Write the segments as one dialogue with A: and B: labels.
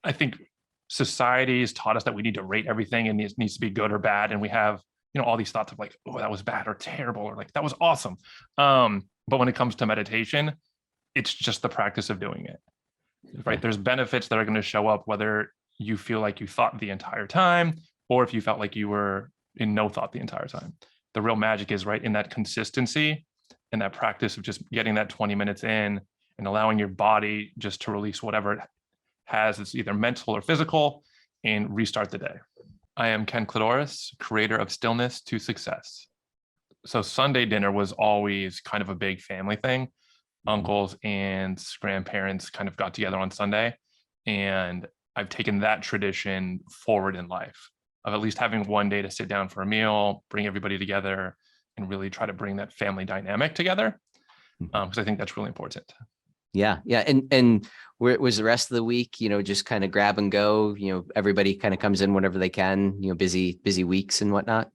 A: I think society has taught us that we need to rate everything and it needs to be good or bad. And we have, all these thoughts of like, oh, that was bad or terrible, or like, that was awesome. But when it comes to meditation, it's just the practice of doing it, right?
B: Yeah.
A: There's benefits that are going to show up, whether you feel like you thought the entire time, or if you felt like you were in no thought the entire time. The real magic is right in that consistency and that practice of just getting that 20 minutes in and allowing your body just to release whatever it has, it's either mental or physical, and restart the day. I am Ken Kladouris, creator of Stillness to Success. So Sunday dinner was always kind of a big family thing. Uncles and grandparents kind of got together on Sunday, and I've taken that tradition forward in life of at least having one day to sit down for a meal, bring everybody together, and really try to bring that family dynamic together, because I think that's really important.
B: Yeah. And where was the rest of the week, just kind of grab and go, everybody kind of comes in whenever they can, busy weeks and whatnot.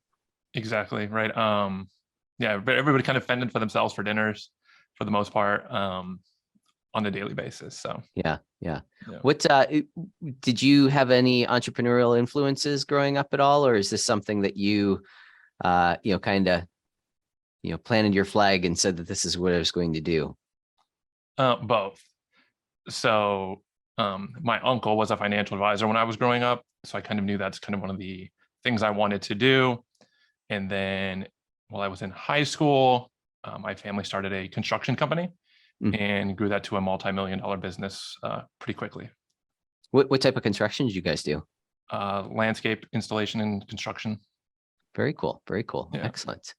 A: Exactly. Right. Yeah, but everybody kind of fended for themselves for dinners for the most part, on a daily basis. So
B: Yeah. What did you have any entrepreneurial influences growing up at all, or is this something that you kind of planted your flag and said that this is what I was going to do?
A: Both. So my uncle was a financial advisor when I was growing up, so I kind of knew that's kind of one of the things I wanted to do. And then while I was in high school, my family started a construction company and grew that to a multi-million-dollar business pretty quickly.
B: What type of construction did you guys do?
A: Landscape installation and construction.
B: Very cool.
A: Yeah.
B: Excellent.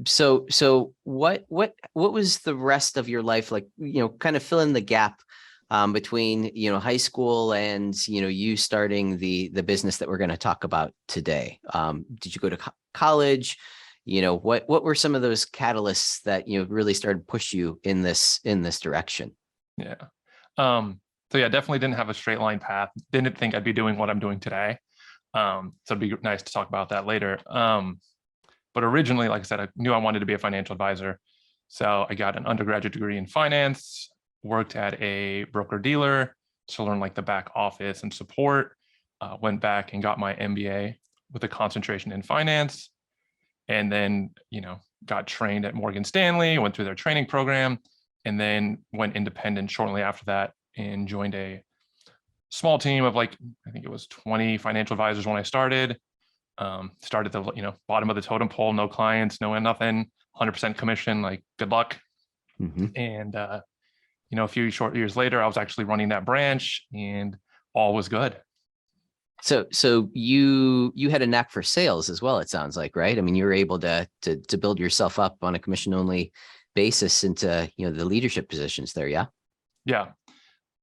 B: So what was the rest of your life like, kind of fill in the gap between, high school and, you starting the business that we're going to talk about today? Did you go to college? What were some of those catalysts that, really started to push you in this direction?
A: Yeah. So yeah, definitely didn't have a straight line path. Didn't think I'd be doing what I'm doing today. So it'd be nice to talk about that later. But originally, like I said, I knew I wanted to be a financial advisor. So I got an undergraduate degree in finance, worked at a broker dealer to learn like the back office and support, went back and got my MBA with a concentration in finance. And then, got trained at Morgan Stanley, went through their training program, and then went independent shortly after that and joined a small team of I think it was 20 financial advisors when I started. Started the bottom of the totem pole, no clients, no nothing, 100% commission, like good luck. And a few short years later, I was actually running that branch, and all was good.
B: So you had a knack for sales as well, it sounds like, right? I mean, you were able to build yourself up on a commission only basis into the leadership positions there. Yeah.
A: Yeah.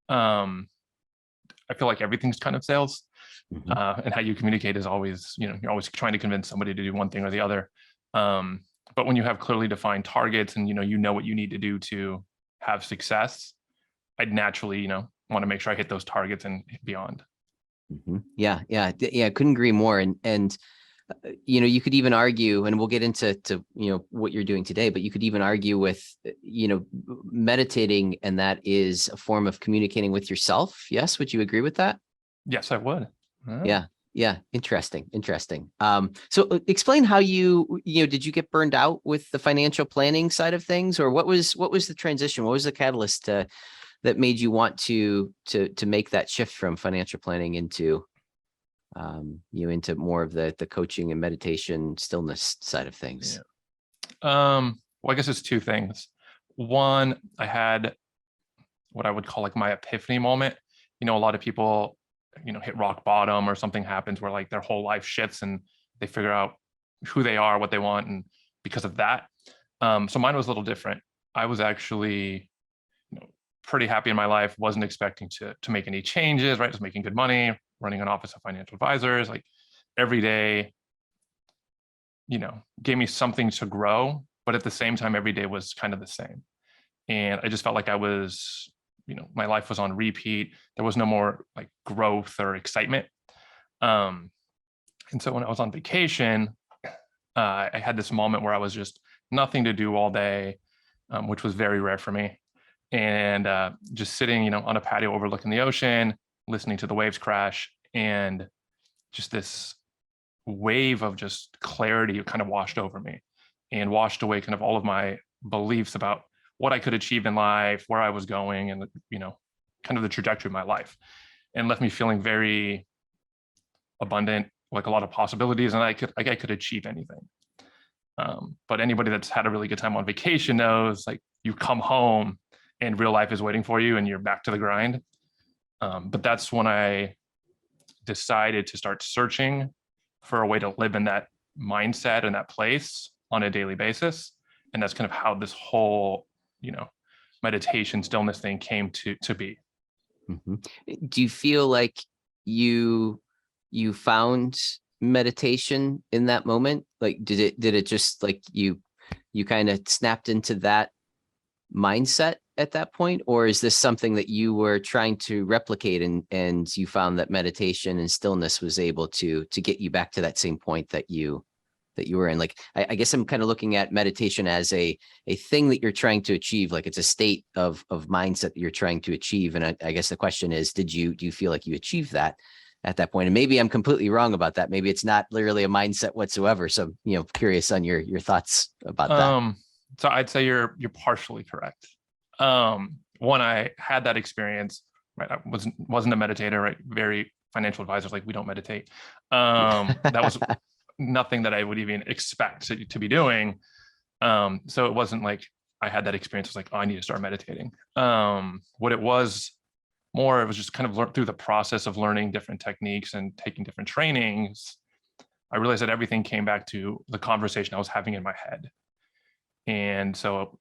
A: I feel like everything's kind of sales. And how you communicate is always, you're always trying to convince somebody to do one thing or the other. But when you have clearly defined targets and, you know what you need to do to have success, I'd naturally, want to make sure I hit those targets and beyond.
B: Yeah. I couldn't agree more. And you could even argue, and we'll get into what you're doing today, but you could even argue with, meditating, and that is a form of communicating with yourself. Yes. Would you agree with that?
A: Yes, I would.
B: Yeah. Interesting. So explain how did you get burned out with the financial planning side of things, or what was the transition? What was the catalyst that made you want to make that shift from financial planning into into more of the coaching and meditation stillness side of things?
A: Yeah. Well, I guess it's two things. One, I had what I would call like my epiphany moment. A lot of people, hit rock bottom, or something happens where like their whole life shifts and they figure out who they are, what they want. And because of that, so mine was a little different. I was actually, pretty happy in my life. Wasn't expecting to make any changes, right? Just making good money, running an office of financial advisors, like every day, gave me something to grow, but at the same time, every day was kind of the same. And I just felt like I was, my life was on repeat. There was no more like growth or excitement. And so when I was on vacation, I had this moment where I was just nothing to do all day, which was very rare for me. And just sitting, on a patio overlooking the ocean, listening to the waves crash, and just this wave of just clarity kind of washed over me and washed away kind of all of my beliefs about what I could achieve in life, where I was going, and, kind of the trajectory of my life, and left me feeling very abundant, like a lot of possibilities, and I could achieve anything. But anybody that's had a really good time on vacation knows, like, you come home and real life is waiting for you and you're back to the grind. But that's when I decided to start searching for a way to live in that mindset and that place on a daily basis. And that's kind of how this whole, meditation stillness thing came to be.
B: Mhm. Do you feel like you found meditation in that moment? Like, did it just like you kind of snapped into that mindset at that point, or is this something that you were trying to replicate and you found that meditation and stillness was able to get you back to that same point that you were in? Like, I guess I'm kind of looking at meditation as a thing that you're trying to achieve, like it's a state of mindset that you're trying to achieve. And I guess the question is, do you feel like you achieved that at that point? And maybe I'm completely wrong about that. Maybe it's not literally a mindset whatsoever. So, curious on your thoughts about that.
A: So I'd say you're partially correct. When I had that experience, right, I wasn't a meditator, right? Very financial advisors, like, we don't meditate. That was nothing that I would even expect to be doing. So it wasn't like I had that experience. It was like, oh, I need to start meditating. What it was more, it was just kind of through the process of learning different techniques and taking different trainings, I realized that everything came back to the conversation I was having in my head. And so,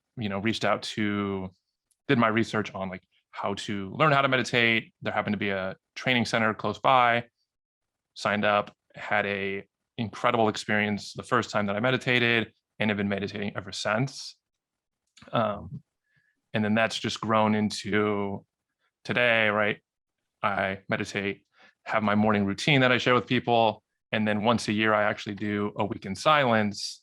A: did my research on, like, how to learn how to meditate. There happened to be a training center close by, signed up, had a incredible experience the first time that I meditated, and have been meditating ever since. And then that's just grown into today, right? I meditate, have my morning routine that I share with people. And then once a year, I actually do a week in silence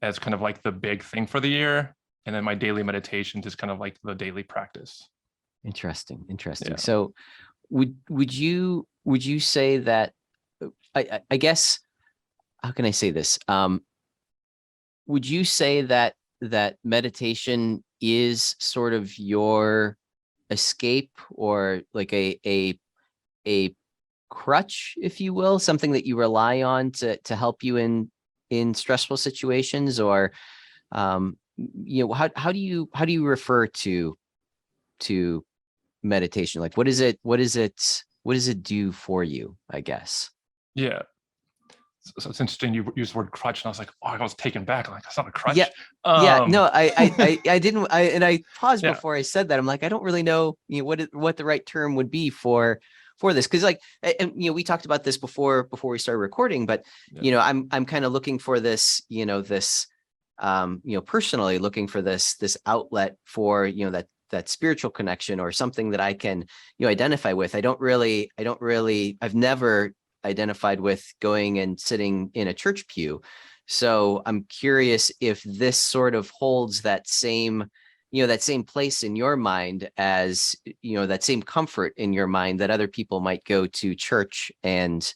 A: as kind of like the big thing for the year. And then my daily meditation is kind of like the daily practice.
B: Interesting.
A: Yeah.
B: So would you say that, I guess, how can I say this? Would you say that meditation is sort of your escape, or like a crutch, if you will, something that you rely on to help you in stressful situations? Or how do you refer to meditation? Like, what does it do for you, I guess?
A: Yeah. So it's interesting you used the word crutch, and I was like, oh, I was taken back. I'm like, that's not a crutch.
B: Yeah. No, I didn't. I paused
A: Yeah.
B: before I said that. I'm like, I don't really know, what the right term would be for this. Cause like, and, we talked about this before we started recording, but,
A: Yeah.
B: I'm kind of looking for this, personally looking for this outlet for, that spiritual connection, or something that I can, identify with. I've never identified with going and sitting in a church pew. So I'm curious if this sort of holds that same, that same place in your mind as, that same comfort in your mind that other people might go to church and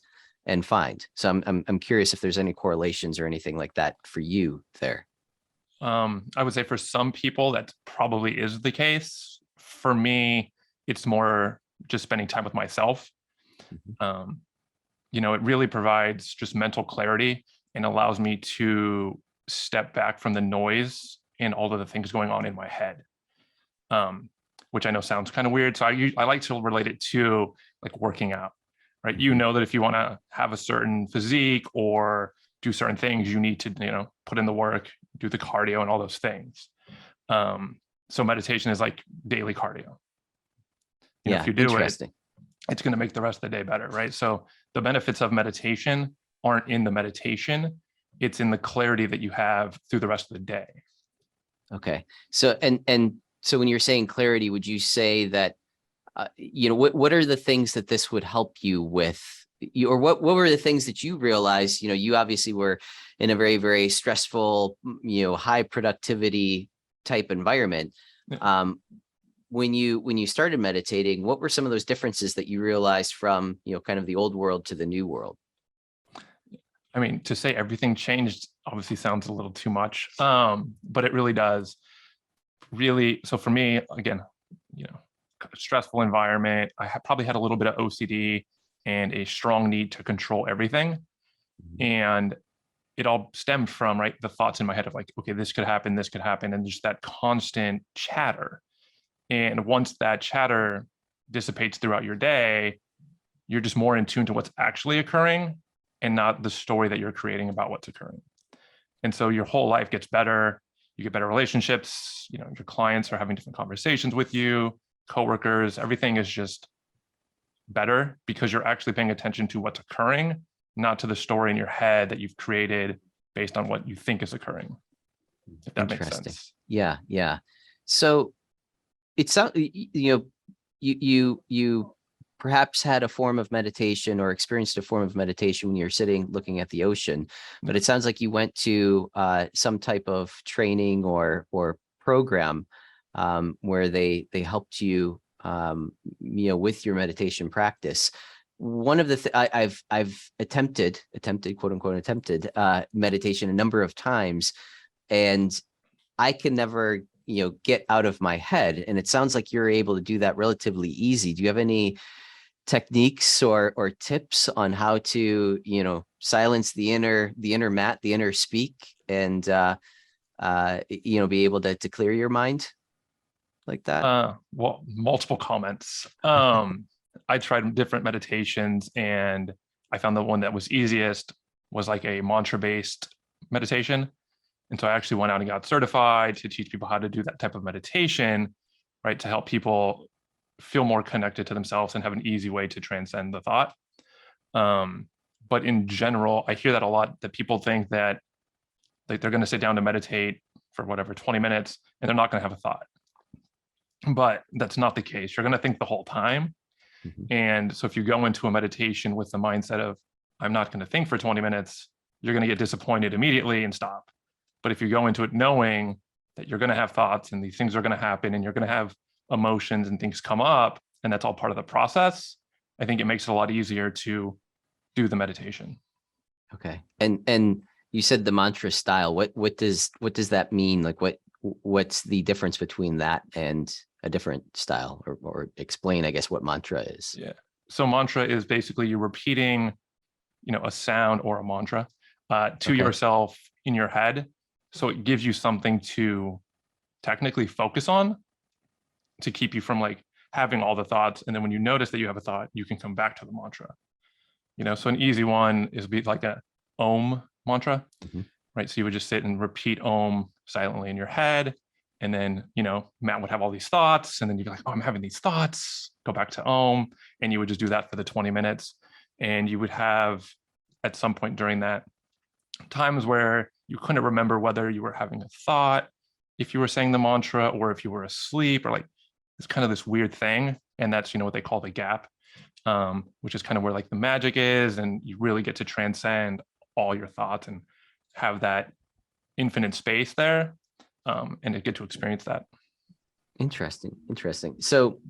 B: find. So I'm curious if there's any correlations or anything like that for you there.
A: I would say for some people that probably is the case. For me, it's more just spending time with myself.
B: Mhm.
A: It really provides just mental clarity and allows me to step back from the noise and all of the things going on in my head, which I know sounds kind of weird. So I like to relate it to, like, working out, right? You
B: Mhm.
A: know that if you want to have a certain physique or do certain things, you need to, put in the work, do the cardio and all those things. So meditation is like daily cardio. If
B: Yeah,
A: you do it,
B: interesting.
A: it's going to make the rest of the day better, right? So the benefits of meditation aren't in the meditation, it's in the clarity that you have through the rest of the day.
B: Okay. So, and so when you're saying clarity, would you say that, what are the things that this would help you with? Or what were the things that you realized? You obviously were in a very, very stressful, high productivity type environment.
A: Yeah.
B: when you started meditating, what were some of those differences that you realized from, kind of the old world to the new world?
A: I mean, to say everything changed obviously sounds a little too much, but it really does. Really, so for me, again, stressful environment. I probably had a little bit of OCD and a strong need to control everything. And it all stemmed from, right, the thoughts in my head of like, okay, this could happen, and just that constant chatter. And once that chatter dissipates throughout your day, you're just more in tune to what's actually occurring and not the story that you're creating about what's occurring. And so your whole life gets better. You get better relationships. Your clients are having different conversations with you, coworkers, everything is just better because you're actually paying attention to what's occurring, not to the story in your head that you've created based on what you think is occurring. If that makes sense.
B: Yeah. Yeah. So it sounds, you perhaps had a form of meditation or experienced a form of meditation when you're sitting looking at the ocean, but it sounds like you went to some type of training or program where they helped you, with your meditation practice. One of the I've attempted quote unquote attempted meditation a number of times, and I can never get out of my head. And it sounds like you're able to do that relatively easy. Do you have any techniques or tips on how to silence the inner Matt, the inner speak, and be able to clear your mind like that?
A: Well, multiple comments. I tried different meditations, and I found the one that was easiest was like a mantra based meditation. And so I actually went out and got certified to teach people how to do that type of meditation, right? To help people feel more connected to themselves and have an easy way to transcend the thought. But in general, I hear that a lot, that people think that like they're going to sit down to meditate for whatever, 20 minutes, and they're not going to have a thought. But that's not the case. You're going to think the whole time. And so if you go into a meditation with the mindset of, I'm not going to think for 20 minutes, you're going to get disappointed immediately and stop. But if you go into it knowing that you're going to have thoughts and these things are going to happen and you're going to have emotions and things come up, and that's all part of the process, I think it makes it a lot easier to do the meditation.
B: Okay. And you said the mantra style. What does that mean? Like what's the difference between that and a different style, or explain, I guess, what mantra is?
A: Yeah. So mantra is basically you're repeating, a sound or a mantra to yourself in your head. So it gives you something to technically focus on to keep you from like having all the thoughts. And then when you notice that you have a thought, you can come back to the mantra. So an easy one is be like a Om mantra, right? So you would just sit and repeat Om silently in your head. And then, Matt would have all these thoughts, and then you'd be like, oh, I'm having these thoughts, go back to Om. And you would just do that for the 20 minutes. And you would have at some point during that times where you couldn't remember whether you were having a thought, if you were saying the mantra, or if you were asleep, or like it's kind of this weird thing. And that's, what they call the gap, which is kind of where like the magic is. And you really get to transcend all your thoughts and have that infinite space there, and to get to experience that.
B: Interesting. So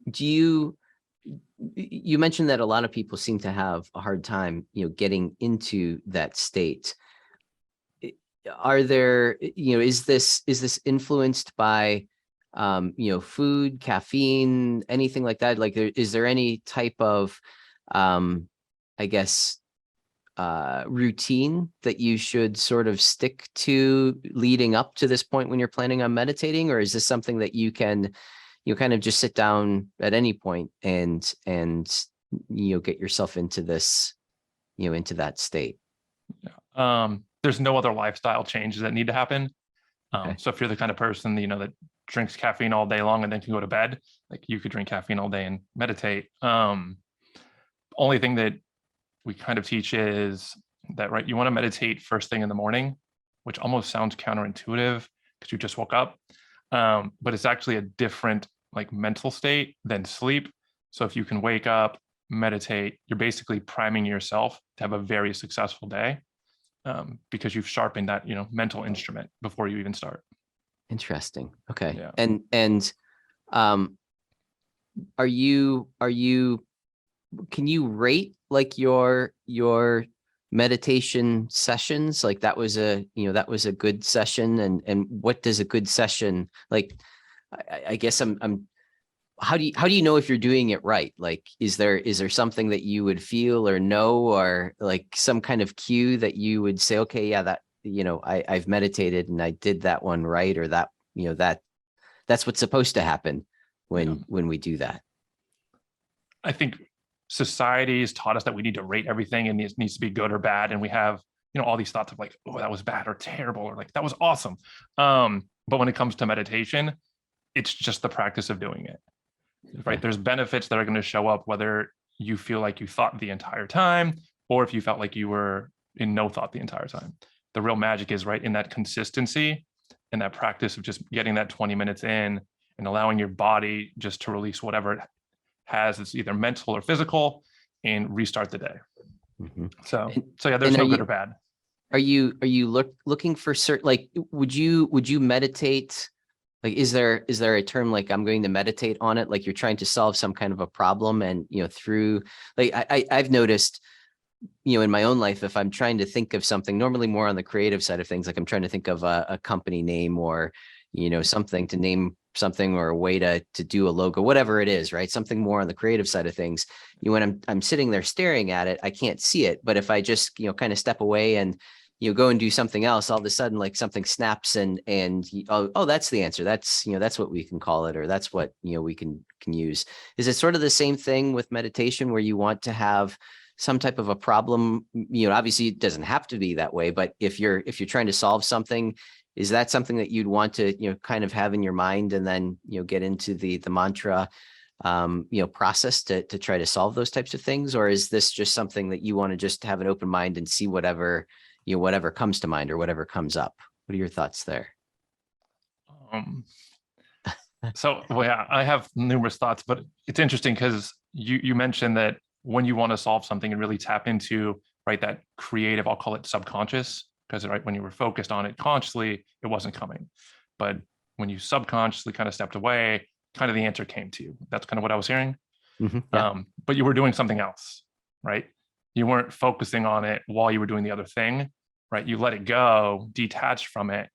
B: you mentioned that a lot of people seem to have a hard time, getting into that state. Are there, is this influenced by, food, caffeine, anything like that? Like, is there any type of, I guess, routine that you should sort of stick to leading up to this point when you're planning on meditating? Or is this something that you can, kind of just sit down at any point and get yourself into this, into that state?
A: There's no other lifestyle changes that need to happen. So if you're the kind of person, that drinks caffeine all day long and then can go to bed, like you could drink caffeine all day and meditate. Only thing that we kind of teach is that, right, you want to meditate first thing in the morning, which almost sounds counterintuitive because you just woke up. But it's actually a different like mental state than sleep. So if you can wake up, meditate, you're basically priming yourself to have a very successful day, because you've sharpened that, mental instrument before you even start.
B: Interesting. Okay.
A: Yeah.
B: And Um, are you, can you rate like your meditation sessions? Like that was a, that was a good session, and what does a good session like? I guess I'm how do you know if you're doing it right? Like, is there something that you would feel or know, or like some kind of cue that you would say, okay, yeah, that, I've meditated and I did that one right, or that, that's what's supposed to happen
A: Yeah.
B: when we do that.
A: I think society has taught us that we need to rate everything and it needs to be good or bad. And we have, all these thoughts of like, oh, that was bad or terrible, or like, that was awesome. But when it comes to meditation, it's just the practice of doing it, right?
B: Yeah.
A: There's benefits that are going to show up, whether you feel like you thought the entire time, or if you felt like you were in no thought the entire time. The real magic is right in that consistency and that practice of just getting that 20 minutes in and allowing your body just to release whatever it has, it's either mental or physical, and restart the day.
B: Mhm.
A: So,
B: And,
A: so yeah, there's
B: and
A: no good or bad.
B: are you looking for certain, like, would you meditate? Like, is there a term like I'm going to meditate on it? Like you're trying to solve some kind of a problem, and, through, like, I've noticed, in my own life, if I'm trying to think of something, normally more on the creative side of things, like I'm trying to think of a company name, or, something to name something, or a way to do a logo, whatever it is, right? Something more on the creative side of things. When I'm sitting there staring at it, I can't see it. But if I just, kind of step away and, go and do something else, all of a sudden, like something snaps, oh, that's the answer. That's, that's what we can call it, or that's what, we can use. Is it sort of the same thing with meditation, where you want to have some type of a problem? Obviously it doesn't have to be that way, but if you're trying to solve something, is that something that you'd want to, kind of have in your mind, and then, get into the mantra, process to try to solve those types of things? Or is this just something that you want to just have an open mind and see whatever, whatever comes to mind or whatever comes up? What are your thoughts there?
A: Um, so, well, yeah, I have numerous thoughts, but it's interesting because you mentioned that when you want to solve something and really tap into, right, that creative, I'll call it subconscious, because right when you were focused on it consciously, it wasn't coming. But when you subconsciously kind of stepped away, kind of the answer came to you. That's kind of what I was hearing.
B: Yeah.
A: But you were doing something else, right? You weren't focusing on it while you were doing the other thing, right? You let it go, detached from it,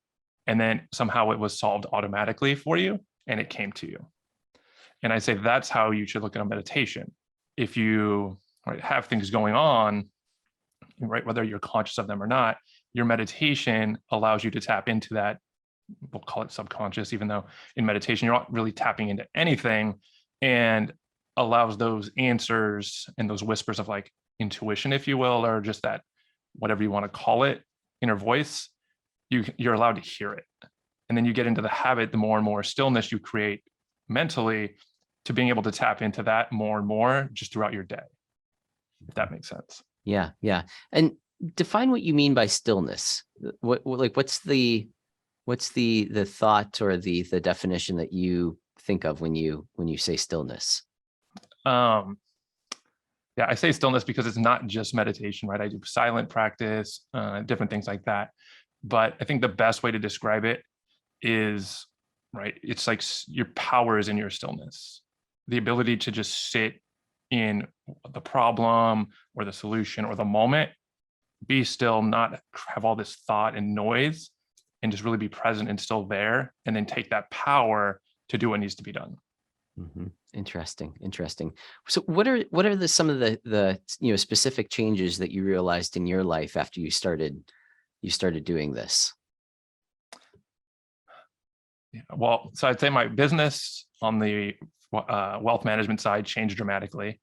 A: and then somehow it was solved automatically for you and it came to you. And I say that's how you should look at a meditation. If you, right, have things going on, right, whether you're conscious of them or not, your meditation allows you to tap into that, we'll call it subconscious, even though in meditation you're not really tapping into anything, and allows those answers and those whispers of like intuition, if you will, or just that, whatever you want to call it, inner voice, you're allowed to hear it. And then you get into the habit, the more and more stillness you create mentally, to being able to tap into that more and more just throughout your day, if that makes sense.
B: Yeah. Yeah. And define what you mean by stillness. Like, what's the thought, or the definition that you think of when you say stillness?
A: Um, yeah, I say stillness because it's not just meditation, right? I do silent practice, different things like that. But I think the best way to describe it is, right, it's like your power is in your stillness. The ability to just sit in the problem or the solution or the moment, be still, not have all this thought and noise, and just really be present and still there, and then take that power to do what needs to be done.
B: Mhm. Interesting. Interesting. So what are some of the, specific changes that you realized in your life after you started doing this?
A: Yeah, well, so I'd say my business on the wealth management side changed dramatically.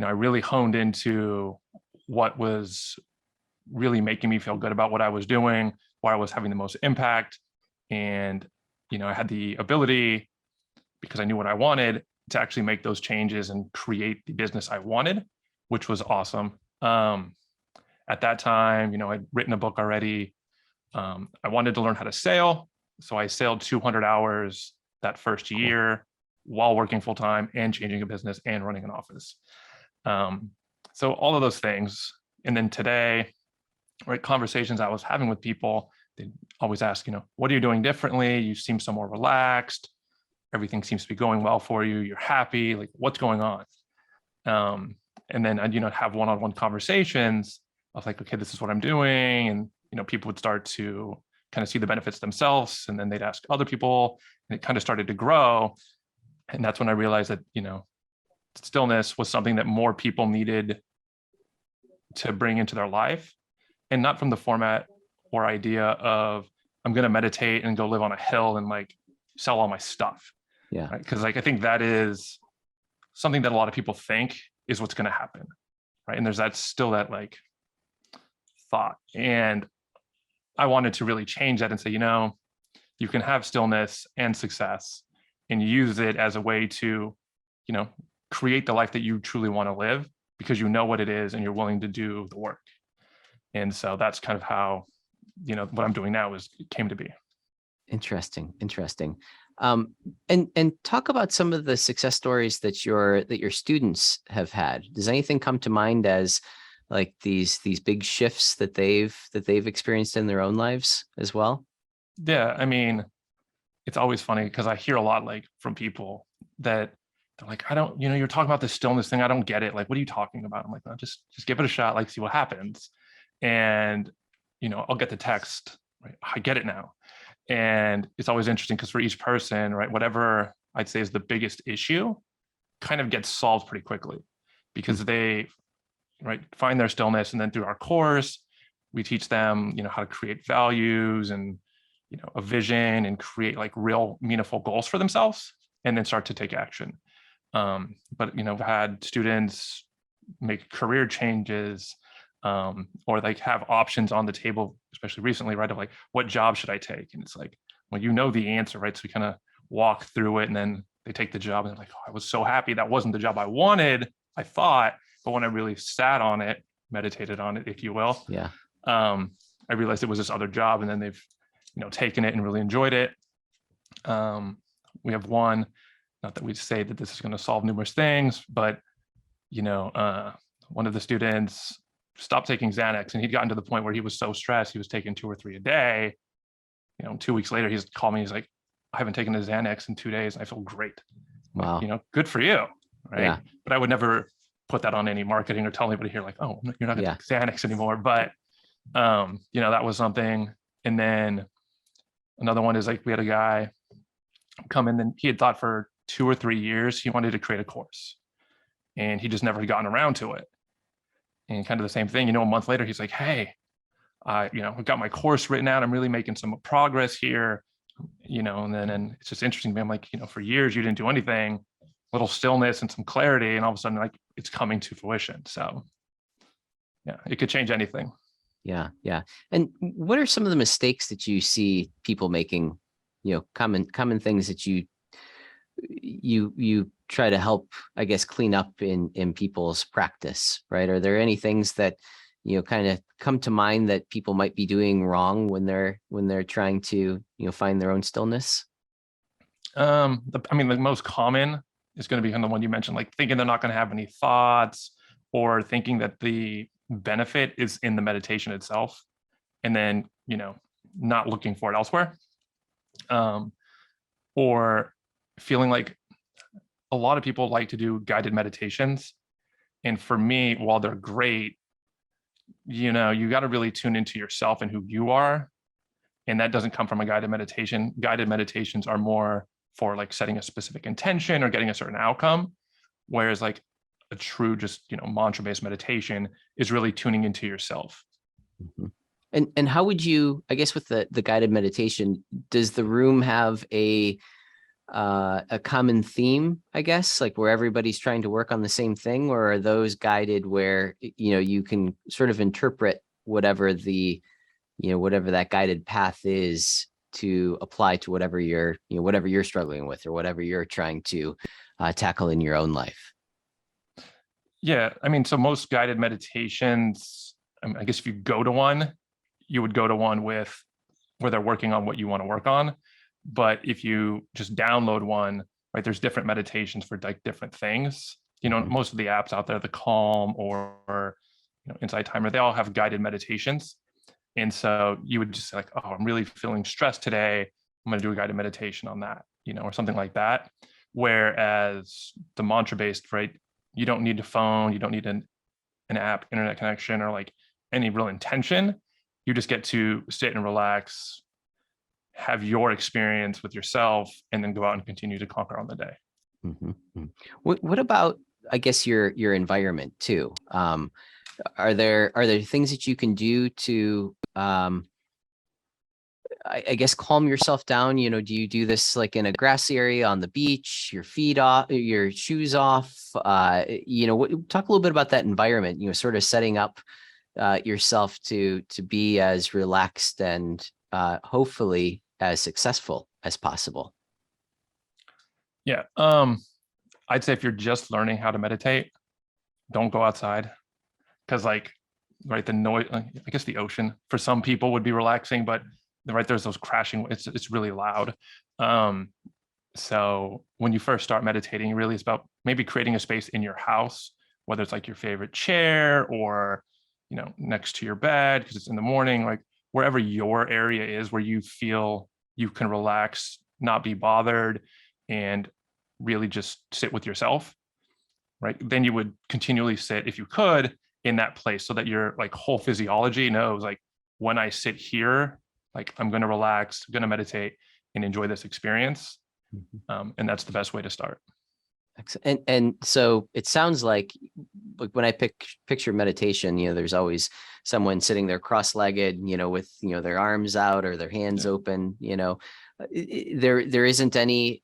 A: I really honed into what was really making me feel good about what I was doing, where I was having the most impact. And, I had the ability, because I knew what I wanted, to actually make those changes and create the business I wanted, which was awesome. At that time, I'd written a book already. I wanted to learn how to sail. So I sailed 200 hours that first
B: Cool.
A: year while working full time and changing a business and running an office. Um, so all of those things. And then today, right, conversations I was having with people, they always ask, what are you doing differently? You seem so more relaxed. everything seems to be going well for you. You're happy, like what's going on? And then I'd, have one-on-one conversations of like, okay, this is what I'm doing. And, people would start to kind of see the benefits themselves. And then they'd ask other people, and it kind of started to grow. And that's when I realized that, stillness was something that more people needed to bring into their life, and not from the format or idea of I'm going to meditate and go live on a hill and like sell all my stuff.
B: Yeah.
A: Right. Because like I think that is something that a lot of people think is what's going to happen. Right. And there's still that like thought. And I wanted to really change that and say, you can have stillness and success and use it as a way to, create the life that you truly want to live, because you know what it is and you're willing to do the work. And so that's kind of how, what I'm doing now came to be.
B: Interesting. And talk about some of the success stories that your students have had. Does anything come to mind as like these big shifts that they've experienced in their own lives as well?
A: Yeah, I mean, it's always funny because I hear a lot like from people that they're like, I don't, you're talking about the stillness thing. I don't get it. Like, what are you talking about? I'm like, no, just give it a shot, like see what happens. And, I'll get the text, right? I get it now. And it's always interesting because for each person, right, whatever I'd say is the biggest issue kind of gets solved pretty quickly, because they, right, find their stillness. And then through our course, we teach them, how to create values and, a vision, and create like real meaningful goals for themselves, and then start to take action. But, I've had students make career changes, or like have options on the table, especially recently, right? Of like, what job should I take? And it's like, well, the answer, right? So we kind of walk through it, and then they take the job, and they're like, oh, I was so happy. That wasn't the job I wanted, I thought, but when I really sat on it, meditated on it, if you will,
B: Yeah.
A: I realized it was this other job, and then they've, taken it and really enjoyed it. We have one, not that we say that this is going to solve numerous things, but, one of the students stopped taking Xanax, and he'd gotten to the point where he was so stressed, he was taking 2 or 3 a day. 2 weeks later, he's called me. He's like, I haven't taken a Xanax in 2 days, and I feel great.
B: Wow.
A: Like, good for you. Right.
B: Yeah.
A: But I would never put that on any marketing or tell anybody here, like, oh, you're not going to take Xanax anymore. But, that was something. And then another one is like, we had a guy come in, and he had thought for 2 or 3 years, he wanted to create a course, and he just never had gotten around to it. And kind of the same thing, a month later, he's like, hey, I got my course written out. I'm really making some progress here, and it's just interesting to me. I'm like, for years you didn't do anything, little stillness and some clarity, and all of a sudden, like, it's coming to fruition. So yeah, it could change anything.
B: Yeah. And what are some of the mistakes that you see people making, common things that you try to help, I guess, clean up in people's practice, right? Are there any things that, kind of come to mind that people might be doing wrong when they're trying to, find their own stillness?
A: The most common is going to be kind of the one you mentioned, like thinking they're not going to have any thoughts, or thinking that the benefit is in the meditation itself, and then, not looking for it elsewhere. Or feeling like a lot of people like to do guided meditations. And for me, while they're great, you got to really tune into yourself and who you are. And that doesn't come from a guided meditation. Guided meditations are more for like setting a specific intention or getting a certain outcome. Whereas like a true, just, mantra-based meditation is really tuning into yourself.
B: Mm-hmm. And how would you, I guess, with the guided meditation, does the room have a common theme, I guess, like where everybody's trying to work on the same thing, or are those guided where, you can sort of interpret whatever whatever that guided path is to apply to whatever you're struggling with, or whatever you're trying to tackle in your own life?
A: Yeah. So most guided meditations, I guess if you go to one, you would go to one where they're working on what you want to work on. But if you just download one, right, there's different meditations for like different things.
B: Mhm.
A: Most of the apps out there, the Calm or Insight Timer, they all have guided meditations. And so you would just say like, oh, I'm really feeling stressed today, I'm going to do a guided meditation on that. or something like that. Whereas the mantra based, right, you don't need a phone, you don't need an app, internet connection, or like any real intention. You just get to sit and relax, have your experience with yourself, and then go out and continue to conquer on the day.
B: What about, I guess, your environment too? Are there things that you can do to I guess calm yourself down? Do you do this like in a grassy area on the beach, your feet off, your shoes off? Talk a little bit about that environment, sort of setting up yourself to be as relaxed and hopefully as successful as possible.
A: Yeah. I'd say if you're just learning how to meditate, don't go outside. Because right, the noise, I guess the ocean for some people would be relaxing, but right, there's those crashing, it's really loud. So when you first start meditating, really it's about maybe creating a space in your house, whether it's like your favorite chair or, next to your bed, because it's in the morning, like wherever your area is where you feel you can relax, not be bothered, and really just sit with yourself, right? Then you would continually sit, if you could, in that place so that your like whole physiology knows, like, when I sit here, like I'm going to relax, I'm going to meditate and enjoy this experience. And that's the best way to start.
B: And so it sounds like when I picture meditation, there's always someone sitting there cross-legged, with, their arms out or their hands open, there isn't any,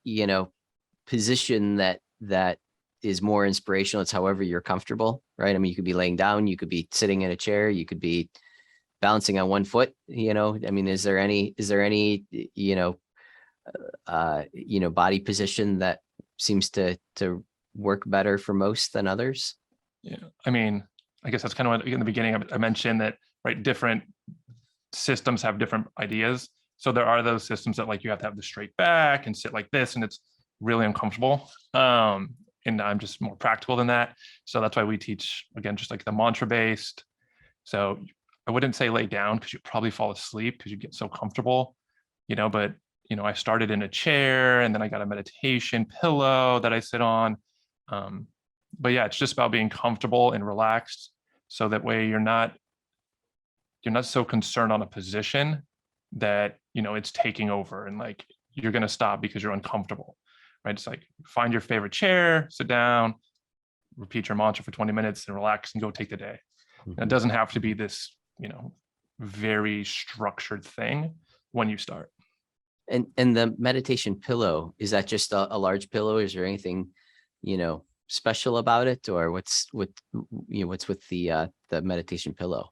B: position that is more inspirational. It's however you're comfortable, right? I mean, you could be laying down, you could be sitting in a chair, you could be balancing on one foot, I mean, is there any, body position that seems to work better for most than others?
A: Yeah. I mean, I guess that's kind of what in the beginning I mentioned that, right, different systems have different ideas. So there are those systems that like you have to have the straight back and sit like this, and it's really uncomfortable. And I'm just more practical than that. So that's why we teach, again, just like the mantra based. So I wouldn't say lay down because you probably fall asleep because you get so comfortable, but I started in a chair and then I got a meditation pillow that I sit on. But yeah, it's just about being comfortable and relaxed. So that way you're not so concerned on a position that, it's taking over and like, you're going to stop because you're uncomfortable, right? It's like, find your favorite chair, sit down, repeat your mantra for 20 minutes and relax and go take the day. It doesn't have to be this, very structured thing when you start.
B: And the meditation pillow, is that just a large pillow? Is there anything, special about it, or what's with the meditation pillow?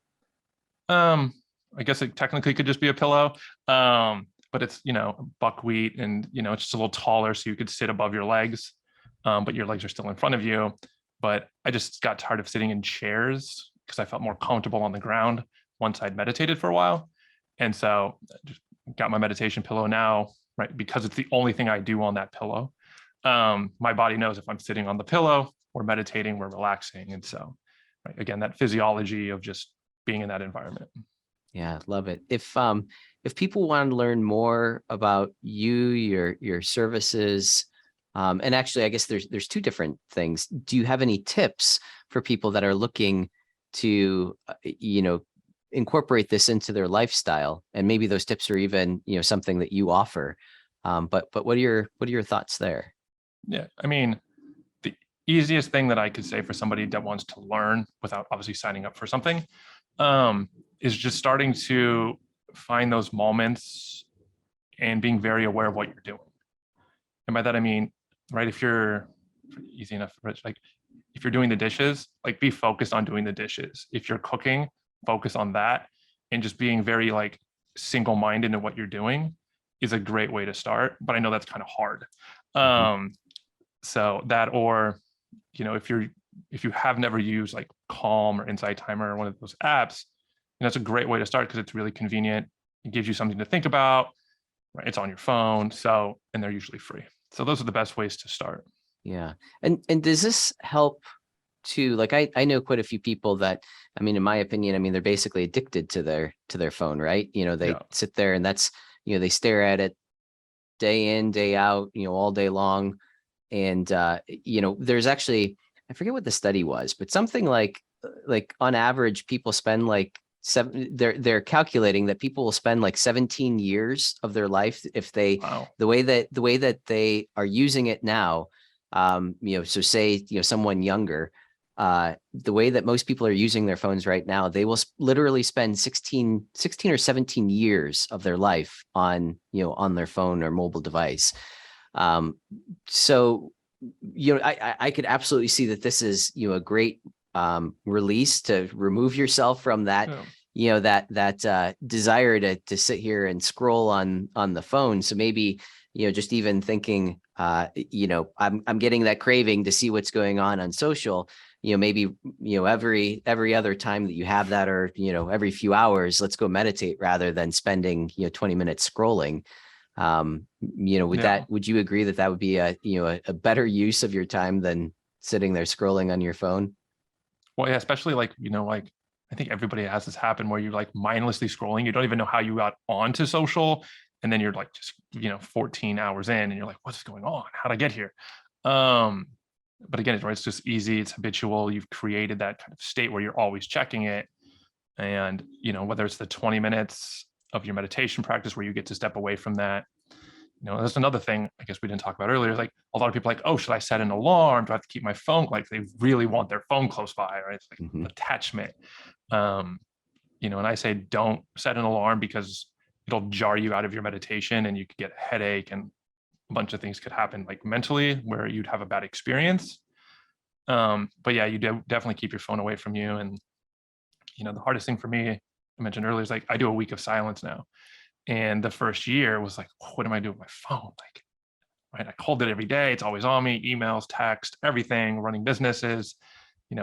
A: I guess it technically could just be a pillow. But it's, buckwheat and, it's just a little taller so you could sit above your legs. But your legs are still in front of you. But I just got tired of sitting in chairs because I felt more comfortable on the ground once I'd meditated for a while. And so I just got my meditation pillow now, right? Because it's the only thing I do on that pillow. My body knows if I'm sitting on the pillow, we're meditating, we're relaxing. And so, right, again, that physiology of just being in that environment.
B: Yeah, love it. If people want to learn more about your services, and actually, I guess there's two different things. Do you have any tips for people that are looking to, incorporate this into their lifestyle? And maybe those tips are even, something that you offer. But what are your thoughts there?
A: Yeah, I mean, the easiest thing that I could say for somebody that wants to learn without obviously signing up for something, is just starting to find those moments and being very aware of what you're doing. And by that, I mean, right, if you're easy enough, like if you're doing the dishes, like be focused on doing the dishes. If you're cooking, focus on that, and just being very like single-minded in what you're doing is a great way to start. But I know that's kind of hard. So that, or, if you have never used like Calm or Insight Timer or one of those apps, it's a great way to start because it's really convenient. It gives you something to think about, right? It's on your phone. So, and they're usually free. So those are the best ways to start.
B: Yeah. And does this help to, like, I know quite a few people that, I mean, in my opinion, I mean, they're basically addicted to their phone, right? They sit there and that's, they stare at it day in, day out, all day long. And, there's actually, I forget what the study was, but something like on average, people spend like they're calculating that people will spend like 17 years of their life if they,
A: Wow.
B: the way that they are using it now, so say, someone younger, the way that most people are using their phones right now, they will literally spend 16 or 17 years of their life on, on their phone or mobile device. So, I could absolutely see that this is, a great release to remove yourself from that,
A: Yeah.
B: that desire to sit here and scroll on the phone. So maybe, just even thinking, I'm getting that craving to see what's going on social. Maybe, every other time that you have that, or, every few hours, let's go meditate rather than spending, 20 minutes scrolling.
A: Yeah.
B: Would you agree that would be a better use of your time than sitting there scrolling on your phone?
A: Well, yeah, especially like, I think everybody has this happen where you're like mindlessly scrolling. You don't even know how you got onto social. And then you're like just, 14 hours in and you're like, what's going on? How'd I get here? But again, it's just easy. It's habitual. You've created that kind of state where you're always checking it. And, whether it's the 20 minutes of your meditation practice where you get to step away from that. That's another thing I guess we didn't talk about earlier. Like a lot of people like, oh, should I set an alarm? Do I have to keep my phone? Like they really want their phone close by, right? It's like attachment. And I say don't set an alarm because it'll jar you out of your meditation and you could get a headache and a bunch of things could happen like mentally where you'd have a bad experience. But yeah, you definitely keep your phone away from you. And, the hardest thing for me, I mentioned earlier, is like I do a week of silence now. And the first year was like, what am I doing with my phone? Like, right, I hold it every day. It's always on me, emails, text, everything, running businesses,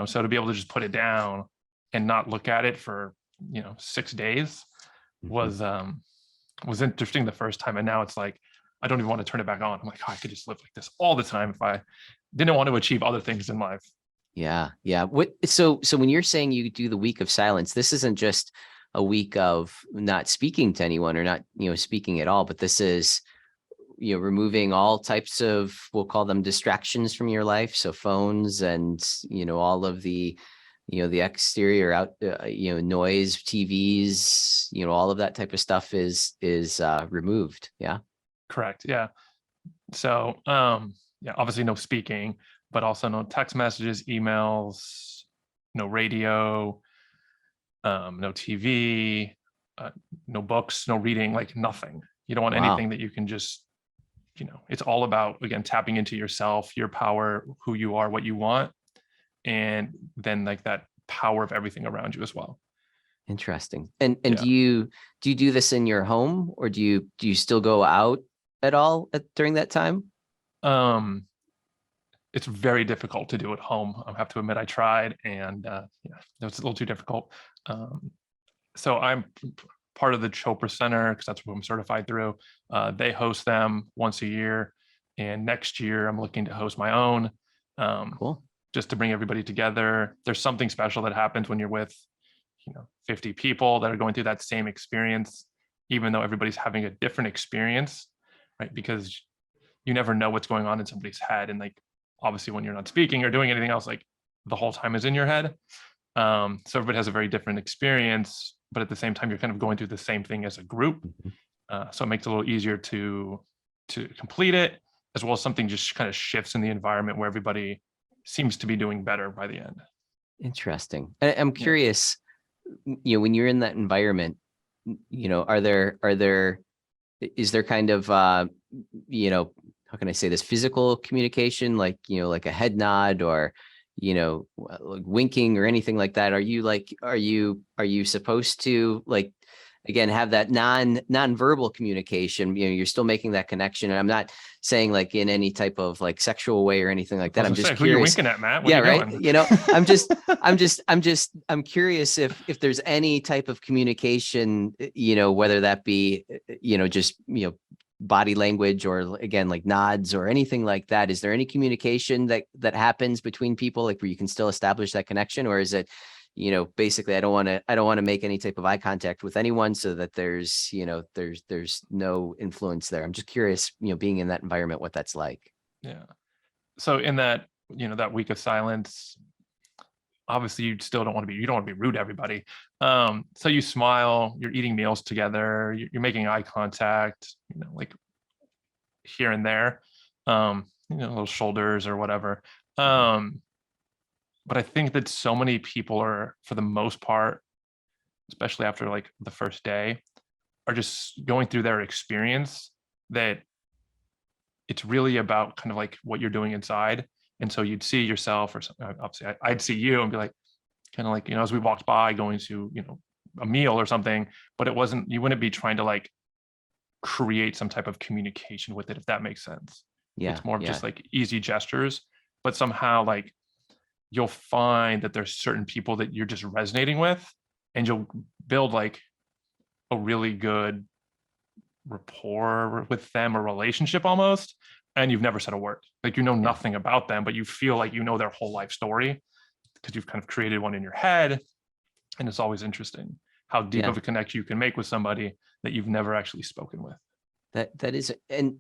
A: so to be able to just put it down and not look at it for, 6 days was interesting the first time. And now it's like, I don't even want to turn it back on. I'm like, oh, I could just live like this all the time if I didn't want to achieve other things in life.
B: Yeah. Yeah. So when you're saying you do the week of silence, this isn't just a week of not speaking to anyone or not, speaking at all, but this is, removing all types of, we'll call them distractions from your life. So phones and, all of the, the exterior out, noise, TVs, all of that type of stuff is removed. Yeah.
A: Correct. Yeah. So, yeah, obviously no speaking, but also no text messages, emails, no radio, no TV, no books, no reading, like nothing. You don't want
B: Wow.
A: anything that you can just, it's all about, again, tapping into yourself, your power, who you are, what you want. And then like that power of everything around you as well.
B: Interesting. And
A: Yeah.
B: do you do this in your home, or do you still go out at all during that time?
A: It's very difficult to do at home. I have to admit I tried and yeah, it was a little too difficult. So I'm part of the Chopra Center because that's what I'm certified through. They host them once a year. And next year I'm looking to host my own.
B: Cool.
A: Just to bring everybody together. There's something special that happens when you're with, 50 people that are going through that same experience, even though everybody's having a different experience, right? Because you never know what's going on in somebody's head. And like, obviously when you're not speaking or doing anything else, like the whole time is in your head. So everybody has a very different experience, but at the same time, you're kind of going through the same thing as a group. So it makes it a little easier to complete it, as well as something just kind of shifts in the environment where everybody seems to be doing better by the end.
B: Interesting. I'm curious, when you're in that environment, is there kind of, how can I say this, physical communication, like, like a head nod or, like winking or anything like that? Are you supposed to, like, again, have that non-verbal communication? You're still making that connection. And I'm not saying like in any type of like sexual way or anything like that. I'm just
A: Who you
B: curious.
A: winking at, Matt? What
B: Yeah,
A: are you
B: right.
A: doing?
B: I'm curious if there's any type of communication, whether that be, just, body language or again, like nods or anything like that. Is there any communication that happens between people, like where you can still establish that connection? Or is it, basically I don't want to make any type of eye contact with anyone so that there's no influence there. I'm just curious, being in that environment, what that's like.
A: Yeah. So in that, that week of silence, obviously you still don't want to be rude to everybody. So you smile, you're eating meals together, you're making eye contact, like here and there, little shoulders or whatever. But I think that so many people are, for the most part, especially after like the first day, are just going through their experience, that it's really about kind of like what you're doing inside. And so you'd see yourself, or obviously I'd see you and be like, kind of like, as we walked by going to, a meal or something, but you wouldn't be trying to like create some type of communication with it, if that makes sense.
B: Yeah.
A: It's more of just like easy gestures, but somehow like you'll find that there's certain people that you're just resonating with, and you'll build like a really good rapport with them, a relationship almost, and you've never said a word. Like, nothing about them, but you feel like their whole life story, because you've kind of created one in your head. And it's always interesting how deep of a connection you can make with somebody that you've never actually spoken with.
B: That is, and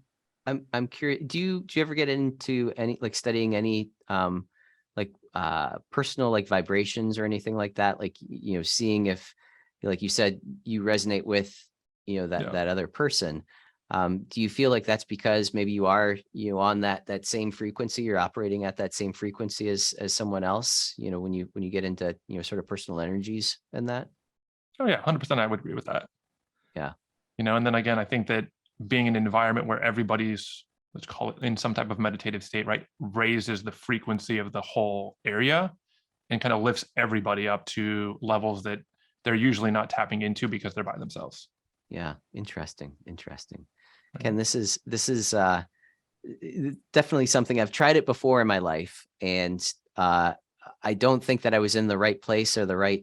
B: I'm curious, do you ever get into any, like, studying any personal like vibrations or anything like that, like, seeing if, like you said, you resonate with that other person? Do you feel like that's because maybe you are on that same frequency, you're operating at that same frequency as someone else, when you get into sort of personal energies and that?
A: Oh yeah, 100%. I would agree with that.
B: Yeah.
A: And then again, I think that being in an environment where everybody's, let's call it, in some type of meditative state, right, raises the frequency of the whole area and kind of lifts everybody up to levels that they're usually not tapping into because they're by themselves.
B: Yeah. Interesting.
A: Right.
B: Ken, this is definitely something I've tried it before in my life, and I don't think that I was in the right place or the right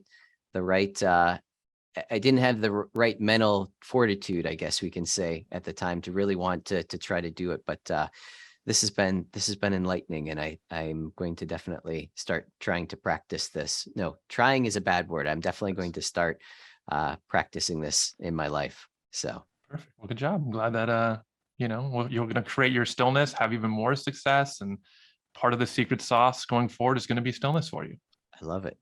B: I didn't have the right mental fortitude, I guess we can say, at the time to really want to try to do it. But this has been enlightening, and I'm going to definitely start trying to practice this. No, trying is a bad word. I'm definitely going to start practicing this in my life. So
A: perfect. Well, good job. I'm glad that you're going to create your stillness, have even more success, and part of the secret sauce going forward is going to be stillness for you.
B: I love it.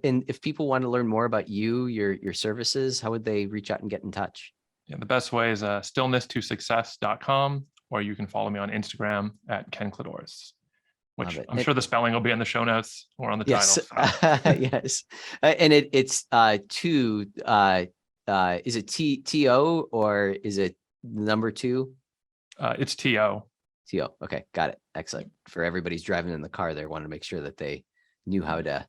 B: And if people want to learn more about you, your services, how would they reach out and get in touch?
A: Yeah, the best way is stillness2success.com, or you can follow me on Instagram at Ken Kladouris, which I'm sure the spelling will be in the show notes or on the title. So.
B: Yes. And it's is it TO or is it number 2?
A: It's TO.
B: TO. Okay. Got it. Excellent. For everybody's driving in the car, they want to make sure that they knew how to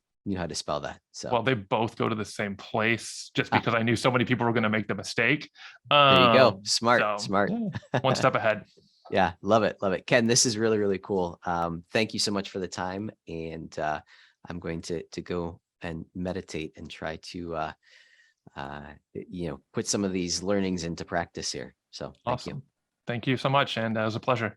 B: spell that. So,
A: well, they both go to the same place, just because I knew so many people were going to make the mistake.
B: There you go. Smart.
A: Yeah, one step ahead.
B: Yeah. Love it. Ken, this is really, really cool. Thank you so much for the time. And I'm going to go and meditate and try to, put some of these learnings into practice here. So thank you.
A: Thank you so much. And it was a pleasure.